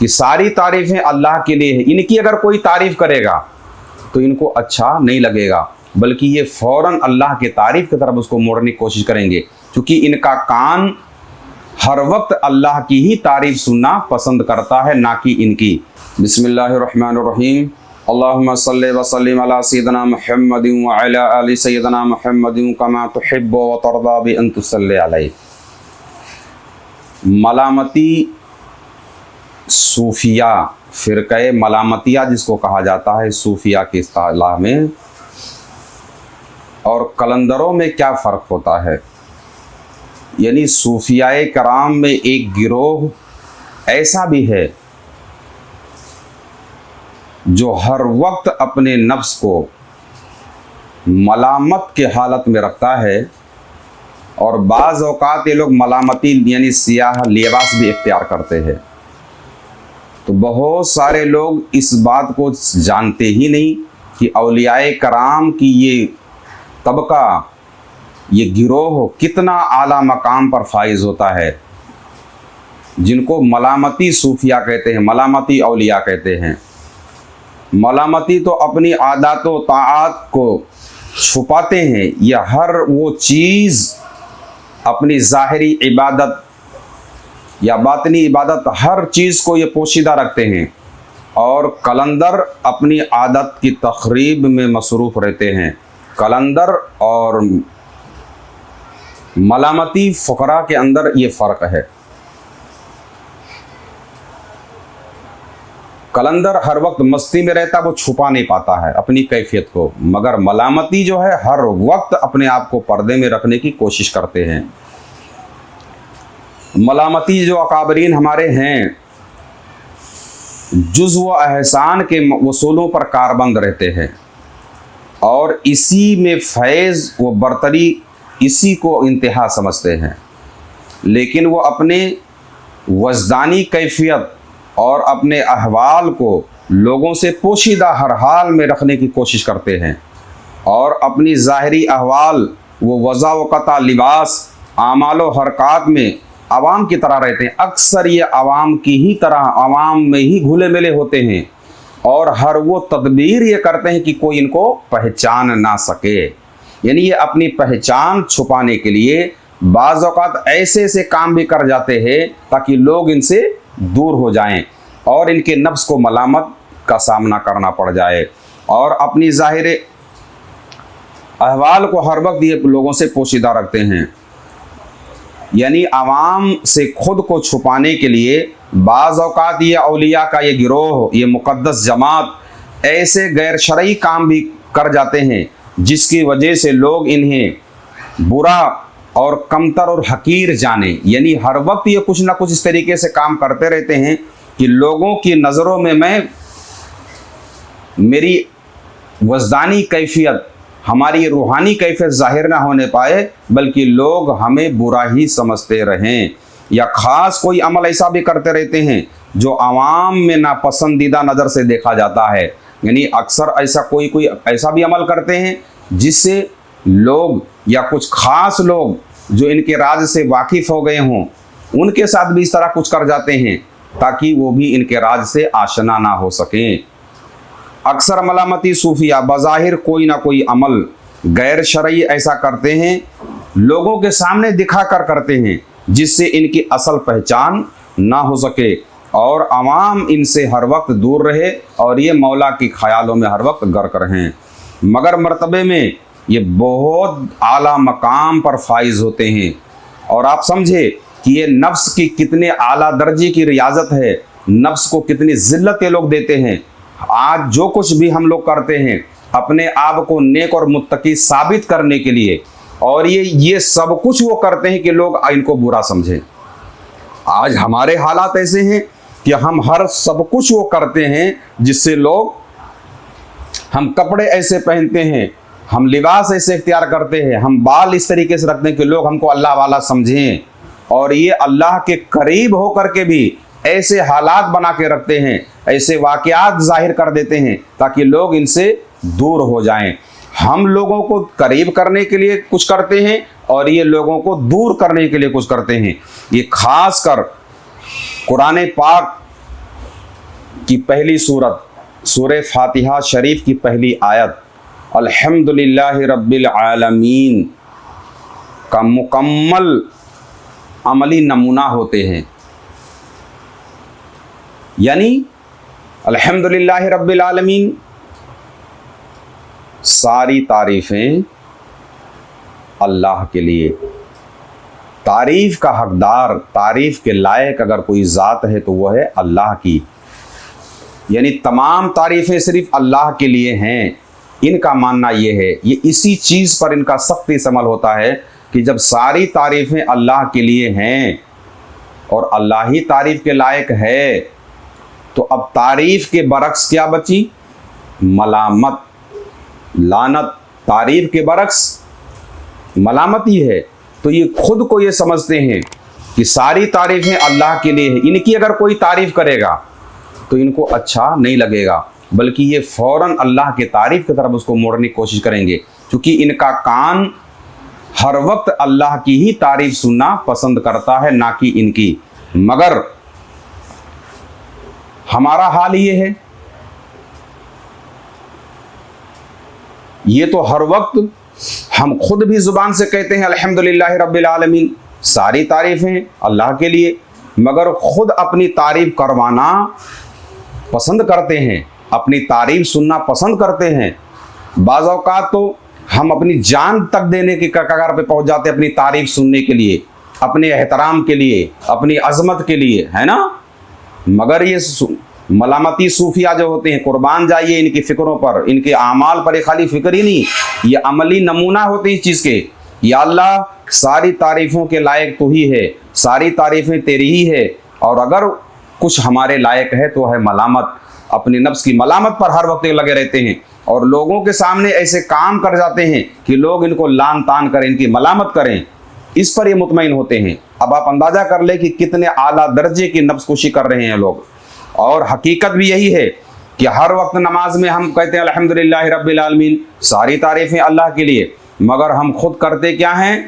کہ ساری تعریفیں اللہ کے لیے ہیں، ان کی اگر کوئی تعریف کرے گا تو ان کو اچھا نہیں لگے گا، بلکہ یہ فوراً اللہ کی تعریف کی طرف اس کو موڑنے کی کوشش کریں گے، کیونکہ ان کا کان ہر وقت اللہ کی ہی تعریف سننا پسند کرتا ہے، نہ کہ ان کی۔ بسم اللہ الرحمن الرحیم۔ اللہم صلی وسلم علی سیدنا محمد وعلی آل سیدنا محمد کما تحب وترضی بان تصلی علیہ۔ ملامتی صوفیہ، فرقہ ملامتیہ جس کو کہا جاتا ہے صوفیہ کی اصطلاح میں، اور قلندروں میں کیا فرق ہوتا ہے؟ یعنی صوفیہ کرام میں ایک گروہ ایسا بھی ہے جو ہر وقت اپنے نفس کو ملامت کے حالت میں رکھتا ہے، اور بعض اوقات یہ لوگ ملامتی یعنی سیاہ لباس بھی اختیار کرتے ہیں۔ تو بہت سارے لوگ اس بات کو جانتے ہی نہیں کہ اولیاء کرام کی یہ طبقہ، یہ گروہ کتنا اعلیٰ مقام پر فائز ہوتا ہے، جن کو ملامتی صوفیہ کہتے ہیں، ملامتی اولیاء کہتے ہیں۔ ملامتی تو اپنی عادات و طاعات کو چھپاتے ہیں، یا ہر وہ چیز اپنی ظاہری عبادت یا باطنی عبادت ہر چیز کو یہ پوشیدہ رکھتے ہیں، اور قلندر اپنی عادت کی تخریب میں مصروف رہتے ہیں۔ قلندر اور ملامتی فقراء کے اندر یہ فرق ہے۔ قلندر ہر وقت مستی میں رہتا، وہ چھپا نہیں پاتا ہے اپنی کیفیت کو، مگر ملامتی جو ہے ہر وقت اپنے آپ کو پردے میں رکھنے کی کوشش کرتے ہیں۔ ملامتی جو اکابرین ہمارے ہیں، جز و احسان کے اصولوں پر کاربند رہتے ہیں، اور اسی میں فیض و برتری، اسی کو انتہا سمجھتے ہیں، لیکن وہ اپنے وجدانی کیفیت اور اپنے احوال کو لوگوں سے پوشیدہ ہر حال میں رکھنے کی کوشش کرتے ہیں، اور اپنی ظاہری احوال، وہ وضع و قطع لباس، اعمال و حرکات میں عوام کی طرح رہتے ہیں۔ اکثر یہ عوام کی ہی طرح عوام میں ہی گھلے ملے ہوتے ہیں، اور ہر وہ تدبیر یہ کرتے ہیں کہ کوئی ان کو پہچان نہ سکے۔ یعنی یہ اپنی پہچان چھپانے کے لیے بعض اوقات ایسے ایسے کام بھی کر جاتے ہیں تاکہ لوگ ان سے دور ہو جائیں، اور ان کے نفس کو ملامت کا سامنا کرنا پڑ جائے، اور اپنی ظاہر احوال کو ہر وقت یہ لوگوں سے پوشیدہ رکھتے ہیں۔ یعنی عوام سے خود کو چھپانے کے لیے بعض اوقات یہ اولیاء کا یہ گروہ، یہ مقدس جماعت ایسے غیر شرعی کام بھی کر جاتے ہیں جس کی وجہ سے لوگ انہیں برا اور کمتر اور حقیر جانیں۔ یعنی ہر وقت یہ کچھ نہ کچھ اس طریقے سے کام کرتے رہتے ہیں کہ لوگوں کی نظروں میں میری وجدانی کیفیت، ہماری روحانی کیفیت ظاہر نہ ہونے پائے، بلکہ لوگ ہمیں برا ہی سمجھتے رہیں۔ یا خاص کوئی عمل ایسا بھی کرتے رہتے ہیں جو عوام میں ناپسندیدہ نظر سے دیکھا جاتا ہے۔ یعنی اکثر کوئی ایسا بھی عمل کرتے ہیں جس سے لوگ یا کچھ خاص لوگ جو ان کے راز سے واقف ہو گئے ہوں، ان کے ساتھ بھی اس طرح کچھ کر جاتے ہیں تاکہ وہ بھی ان کے راز سے آشنا نہ ہو سکیں۔ اکثر ملامتی صوفیہ بظاہر کوئی نہ کوئی عمل غیر شرعی ایسا کرتے ہیں، لوگوں کے سامنے دکھا کر کرتے ہیں جس سے ان کی اصل پہچان نہ ہو سکے، اور عوام ان سے ہر وقت دور رہے، اور یہ مولا کی خیالوں میں ہر وقت غرق رہیں۔ مگر مرتبے میں یہ بہت اعلیٰ مقام پر فائز ہوتے ہیں، اور آپ سمجھے کہ یہ نفس کی کتنے اعلیٰ درجے کی ریاضت ہے، نفس کو کتنی ذلت یہ لوگ دیتے ہیں۔ آج جو کچھ بھی ہم لوگ کرتے ہیں اپنے آپ کو نیک اور متقی ثابت کرنے کے لیے، اور یہ سب کچھ وہ کرتے ہیں کہ لوگ ان کو برا سمجھیں۔ آج ہمارے حالات ایسے ہیں کہ ہم ہر سب کچھ وہ کرتے ہیں جس سے لوگ، ہم کپڑے ایسے پہنتے ہیں، ہم لباس ایسے اختیار کرتے ہیں، ہم بال اس طریقے سے رکھتے ہیں کہ لوگ ہم کو اللہ والا سمجھیں، اور یہ اللہ کے قریب ہو کر کے بھی ایسے حالات بنا کے رکھتے ہیں، ایسے واقعات ظاہر کر دیتے ہیں تاکہ لوگ ان سے دور ہو جائیں۔ ہم لوگوں کو قریب کرنے کے لیے کچھ کرتے ہیں، اور یہ لوگوں کو دور کرنے کے لیے کچھ کرتے ہیں۔ یہ خاص کر قرآن پاک की पहली सूरत सूरह फातिहा शरीफ की पहली आयत अल्हम्दुलिल्लाहि रब्बिल आलमीन का मुकम्मल अमली नमूना होते हैं। यानी अल्हम्दुलिल्लाहि रब्बिल आलमीन, सारी तारीफ़ें अल्लाह के लिए। तारीफ़ का हकदार, तारीफ़ के लायक अगर कोई ज़ात है तो वह है अल्लाह की। यानी तमाम तारीफ़ें सिर्फ़ अल्लाह के लिए हैं। इनका मानना ये है, ये इसी चीज़ पर इनका सख्ती से अमल होता है कि जब सारी तारीफ़ें अल्लाह के लिए हैं और अल्लाह ही तारीफ़ के लायक है, तो अब तारीफ़ के बरक्स क्या बची? मलामत, लानत। तारीफ़ के बरक्स मलामत ही है। तो ये खुद को ये समझते हैं कि सारी तारीफ़ें अल्लाह के लिए हैं। इनकी अगर कोई तारीफ़ करेगा तो इनको अच्छा नहीं लगेगा, बल्कि ये फ़ौरन अल्लाह के तारीफ़ की तरफ उसको मोड़ने की कोशिश करेंगे, क्योंकि इनका कान हर वक्त अल्लाह की ही तारीफ़ सुनना पसंद करता है, ना कि इनकी। मगर हमारा हाल ये है, ये तो हर वक्त हम खुद भी ज़ुबान से कहते हैं अल्हम्दुलिल्लाहि रब्बिल आलमीन, सारी तारीफ़ें अल्लाह के लिए, मगर खुद अपनी तारीफ़ करवाना पसंद करते हैं, अपनी तारीफ़ सुनना पसंद करते हैं। बाज़ औक़ात तो हम अपनी जान तक देने की कगार पे पहुंच जाते हैं अपनी तारीफ़ सुनने के लिए, अपने एहतराम के लिए, अपनी अज़मत के लिए, है ना। मगर ये मलामती सूफिया जो होते हैं, कुर्बान जाइए इनकी फ़िक्रों पर, इनके आमाल पर। खाली फ़िक्र ही नहीं, ये अमली नमूना होते हैं इस चीज़ के। या अल्लाह, सारी तारीफ़ों के लायक तो ही है, सारी तारीफ़ें तेरी ही है, और अगर कुछ हमारे लायक है तो है मलामत। अपने नफ्स की मलामत पर हर वक्त लगे रहते हैं और लोगों के सामने ऐसे काम कर जाते हैं कि लोग इनको लान तान करें, इनकी मलामत करें, इस पर ये मुतमईन होते हैं। अब आप अंदाज़ा कर ले कि कितने आला दर्जे की नफ्स कुशी कर रहे हैं लोग। और हकीकत भी यही है कि हर वक्त नमाज में हम कहते हैं अल्हम्दुलिल्लाहि रब्बिल आलमीन, सारी तारीफ़ें अल्लाह के लिए, मगर हम खुद करते क्या हैं?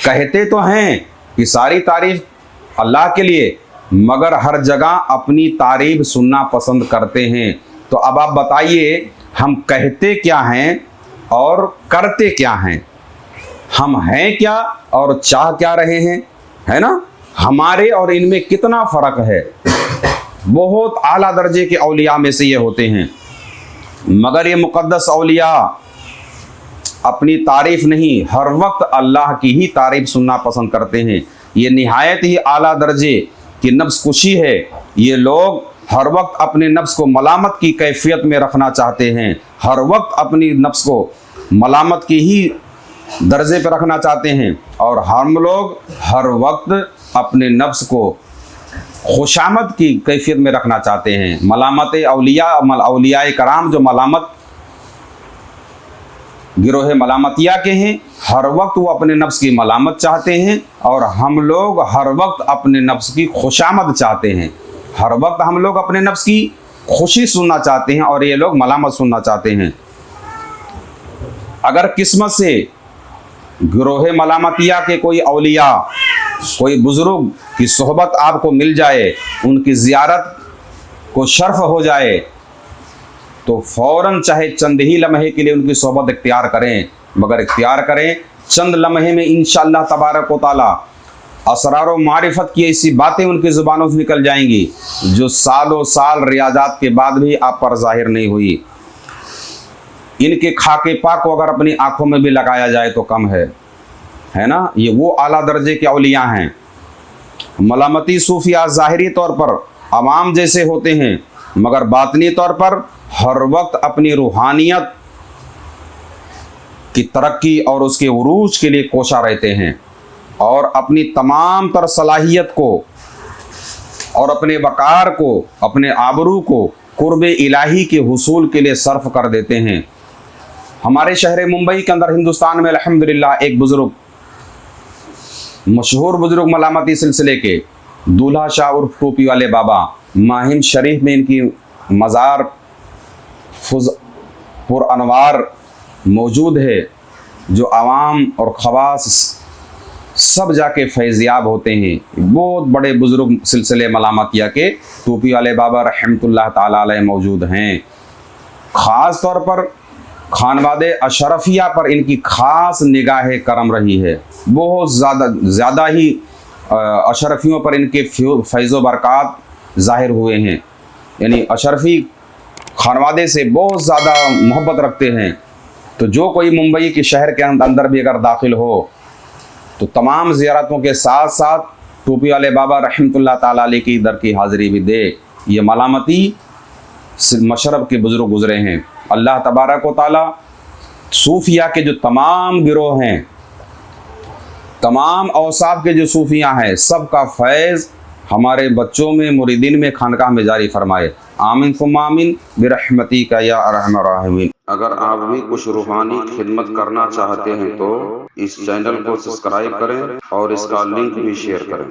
कहते तो हैं कि सारी तारीफ़ अल्लाह के लिए, मगर हर जगह अपनी तारीफ़ सुनना पसंद करते हैं। तो अब आप बताइए, हम कहते क्या हैं और करते क्या हैं? हम हैं क्या और चाह क्या रहे हैं, है ना। हमारे और इनमें कितना फ़र्क है। बहुत आला दर्जे के औलिया में से ये होते हैं, मगर ये मुक़द्दस औलिया अपनी तारीफ़ नहीं, हर वक्त अल्लाह की ही तारीफ़ सुनना पसंद करते हैं। ये निहायत ही आला दर्जे की नफ्स कुशी है। ये लोग हर वक्त अपने नफ्स को मलामत की कैफियत में रखना चाहते हैं, हर वक्त अपनी नफ्स को मलामत की ही दर्जे पर रखना चाहते हैं, और हम लोग हर वक्त अपने नफ्स को खुशामद की कैफियत में रखना चाहते हैं। मलामत औलिया कराम जो मलामत गिरोह मलामतिया के हैं, हर वक्त वो अपने नफ्स की मलामत चाहते हैं, और हम लोग हर वक्त अपने नफ्स की खुशामद चाहते हैं। हर वक्त हम लोग अपने नफ्स की खुशी सुनना चाहते हैं और ये लोग मलामत सुनना चाहते हैं। अगर किस्मत से गिरोह मलामतिया के कोई औलिया, कोई बुज़ुर्ग की सोहबत आपको मिल जाए, उनकी ज़ियारत को शर्फ हो जाए, तो फ़ौरन चाहे चंद ही लम्हे के लिए उनकी सोहबत इख्तियार करें, मगर इख्तियार करें चंद लम्हे में इंशाअल्लाह तबारक व तआला असरार व मारिफत की ऐसी बातें उनकी ज़ुबानों से निकल जाएंगी जो सालों साल रियाज़ात के बाद भी आप पर ज़ाहिर नहीं हुई। इनके खाके पाक को अगर अपनी आँखों में भी लगाया जाए तो कम है ना। ये वो आला दर्जे के औलिया हैं। मलामती सूफिया ज़ाहिरी तौर पर अवाम जैसे होते हैं, मगर बातनी तौर पर हर वक्त अपनी रूहानियत की तरक्की और उसके उरूज के लिए कोशा रहते हैं, और अपनी तमाम तर सलाहियत को और अपने वक़ार को, अपने आबरू को कुर्बे इलाही के हुसूल के लिए सर्फ कर देते हैं। हमारे शहर मुंबई के अंदर हिंदुस्तान में अल्हम्दुलिल्लाह एक बुज़ुर्ग, मशहूर बुज़ुर्ग मलामती सिलसिले के दूल्हा शाह उर्फ टोपी वाले बाबा, माहिम शरीफ में इनकी मज़ार पुर अनवार मौजूद है, जो आवाम और ख़वास सब जाके फैज़याब होते हैं। बहुत बड़े बुज़ुर्ग सिलसिले मलामतिया के टोपी वाले बाबा रहमतुल्लाह ताला अलैह मौजूद हैं। ख़ास तौर पर खानवादे अशरफिया पर इनकी ख़ास निगाह करम रही है। बहुत ज़्यादा ही अशरफियों पर इनके फैज़ व बरक़ात ज़ाहिर हुए हैं। यानी अशरफी खानवादे से बहुत ज़्यादा मोहब्बत रखते हैं। तो जो कोई मुंबई के शहर के अंदर भी अगर दाखिल हो तो तमाम ज़ियारतों के साथ साथ टोपी वाले बाबा रहमतुल्लाह ताला अलैह की दर की हाज़िरी भी दे। ये मलामती मशरब के बुज़ुर्ग गुज़रे हैं। अल्लाह तबारक व ताला सूफिया के जो तमाम गिरोह हैं, तमाम औसाफ के जो सूफियाँ हैं, सब का फैज़ हमारे बच्चों में, मुरीदीन में, खानकाह में जारी फरमाए। आमीन सुम्मा आमीन बिरहमतिका या अरहमर राहिमीन। अगर आप भी कुछ रूहानी खिदमत करना चाहते हैं तो इस चैनल को सब्सक्राइब करें और इसका लिंक भी शेयर करें।